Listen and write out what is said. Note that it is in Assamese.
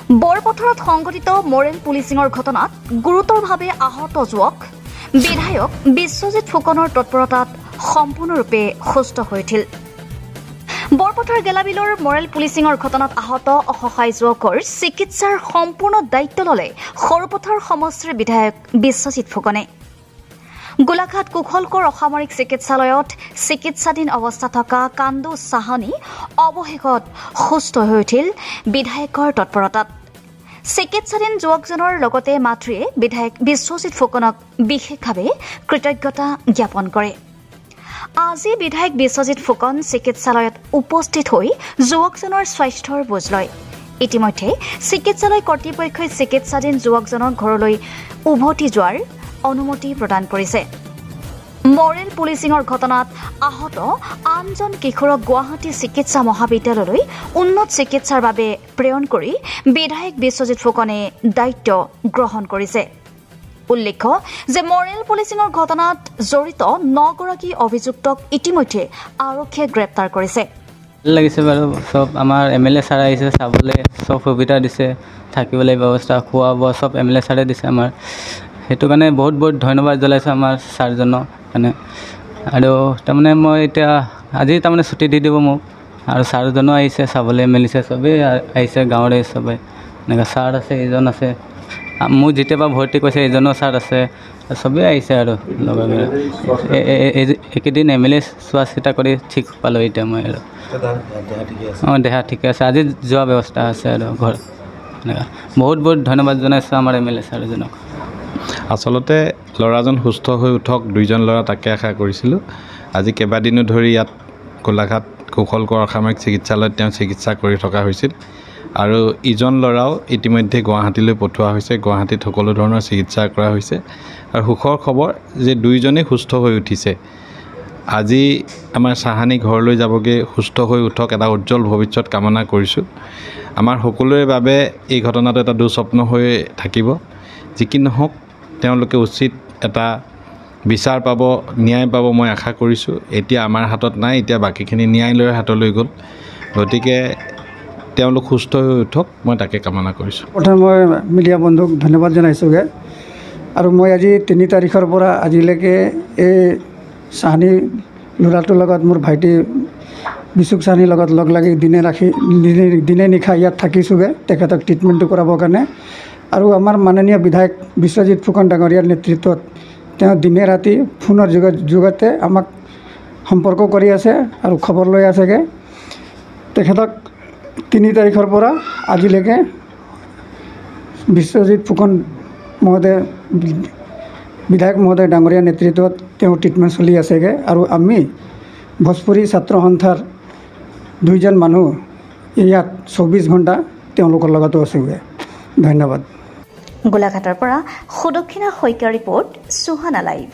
বৰপথাৰত সংঘটিত মৰেল পুলিচিঙৰ ঘটনাত গুৰুতৰভাৱে আহত যুৱক বিধায়ক বিশ্বজিৎ ফুকনৰ তৎপৰতাত সম্পূৰ্ণৰূপে সুস্থ হৈ উঠিল। বৰপথাৰ গেলাবিলৰ মৰেল পুলিচিঙৰ ঘটনাত আহত অসহায় যুৱকৰ চিকিৎসাৰ সম্পূৰ্ণ দায়িত্ব ললে সৰুপথাৰ সমষ্টিৰ বিধায়ক বিশ্বজিৎ ফুকনে। গোলাঘাট কুশলকৰ অসামৰিক চিকিৎসালয়ত চিকিৎসাধীন অৱস্থা থকা কান্দু চাহানী অৱশেষত সুস্থ হৈ উঠিল বিধায়কৰ তৎপৰতাত। চিকিৎসাধীন যুৱকজনৰ লগতে মাতৃয়ে বিধায়ক বিশ্বজিৎ ফুকনক বিশেষভাৱে কৃতজ্ঞতা জ্ঞাপন কৰে। আজি বিধায়ক বিশ্বজিৎ ফুকন চিকিৎসালয়ত উপস্থিত হৈ যুৱকজনৰ স্বাস্থ্যৰ বুজ লয়। ইতিমধ্যে চিকিৎসালয় কৰ্তৃপক্ষই চিকিৎসাধীন যুৱকজনৰ ঘৰলৈ উভতি যোৱাৰ অনুমতি প্ৰদান কৰিছে। মৰেল পুলিচিঙৰ ঘটনাত আহত আনজন কিশোৰক গুৱাহাটী চিকিৎসা মহাবিদ্যালয়লৈ উন্নত চিকিৎসাৰ বাবে প্ৰেৰণ কৰি বিধায়ক বিশ্বজিৎ ফুকনে দায়িত্ব গ্ৰহণ কৰিছে। উল্লেখ্য যে মৰেল পুলিচিঙৰ ঘটনাত জড়িত 9 গৰাকী অভিযুক্তক ইতিমধ্যে আৰক্ষীয়ে গ্ৰেপ্তাৰ কৰিছে। লাগিছে বাৰু সব আমাৰ এমএলএ ছাৰ আহিছে চাবলৈ, সব সুবিধা দিছে, থাকিবলৈ ব্যৱস্থা, খোৱা বোৱা সব এমএলএ ছাৰে দিছে আমাৰ। সেইটো কাৰণে বহুত বহুত ধন্যবাদ জনাইছোঁ আমাৰ ছাৰজনক মানে। আৰু তাৰমানে মই এতিয়া আজি তাৰমানে ছুটি দি দিব মোক, আৰু ছাৰজনো আহিছে চাবলৈ মেলিছে, চবেই আহিছে গাঁৱৰে চবেই এনেকৈ ছাৰ আছে, এইজন আছে, মোক যেতিয়াবা ভৰ্তি কৰিছে এইজনো ছাৰ আছে, চবেই আহিছে আৰু লগৰ এইকেইদিন এমএলএ চোৱা চিতা কৰি ঠিক পালোঁ এতিয়া মই আৰু। অঁ দেহা ঠিকে আছে, আজি যোৱা ব্যৱস্থা আছে আৰু ঘৰ এনেকুৱা। বহুত বহুত ধন্যবাদ জনাইছোঁ আমাৰ এমএলএ ছাৰজনক। আচলতে ল'ৰাজন সুস্থ হৈ উঠক, দুইজন ল'ৰা তাকে আশা কৰিছিলোঁ। আজি কেইবাদিনো ধৰি ইয়াত গোলাঘাট কুশলকৰ অসামৰিক চিকিৎসালয়ত তেওঁ চিকিৎসা কৰি থকা হৈছিল, আৰু ইজন ল'ৰাও ইতিমধ্যে গুৱাহাটীলৈ পঠোৱা হৈছে। গুৱাহাটীত সকলো ধৰণৰ চিকিৎসা কৰা হৈছে, আৰু সুখৰ খবৰ যে দুইজনেই সুস্থ হৈ উঠিছে। আজি আমাৰ চাহানী ঘৰলৈ যাবগৈ, সুস্থ হৈ উঠক, এটা উজ্জ্বল ভৱিষ্যত কামনা কৰিছোঁ। আমাৰ সকলোৰে বাবে এই ঘটনাটো এটা দুঃস্বপ্ন হৈ থাকিব। যি কি নহওক তেওঁলোকে উচিত এটা বিচাৰ পাব, ন্যায় পাব মই আশা কৰিছোঁ। এতিয়া আমাৰ হাতত নাই, এতিয়া বাকীখিনি ন্যায়ালয়ৰ হাতলৈ গ'ল, গতিকে তেওঁলোক সুস্থ হৈ উঠক, মই তাকে কামনা কৰিছোঁ। প্ৰথমে মই মিডিয়া বন্ধুক ধন্যবাদ জনাইছোঁগৈ। আৰু মই আজি 3 তাৰিখৰ পৰা আজিলৈকে এই চাহানী ল'ৰাটোৰ লগত মোৰ ভাইটি বিশুক চাহানীৰ লগত লগ লাগি দিনে নিশা ইয়াত থাকিছোঁগৈ তেখেতক ট্ৰিটমেণ্টটো কৰাবৰ কাৰণে। আৰু আমাৰ মাননীয় বিধায়ক বিশ্বজিৎ ফুকন ডাঙৰীয়াৰ নেতৃত্বত তেওঁ দিনে ৰাতি ফোনৰ যোগতে আমাক সম্পৰ্ক কৰি আছে আৰু খবৰ লৈ আছেগৈ। তেখেতক 3 তাৰিখৰ পৰা আজিলৈকে বিশ্বজিৎ ফুকন মহোদয় বিধায়ক মহোদয় ডাঙৰীয়াৰ নেতৃত্বত তেওঁ ট্ৰিটমেণ্ট চলি আছেগৈ। আৰু আমি ভোজপুৰী ছাত্ৰ সন্থাৰ 2জন মানুহ ইয়াত 24 ঘণ্টা তেওঁলোকৰ লগতো আছেগৈ। ধন্যবাদ। গোলাঘাটৰ পৰা সুদক্ষিণা শইকীয়াৰ ৰিপৰ্ট, সুহানা লাইভ।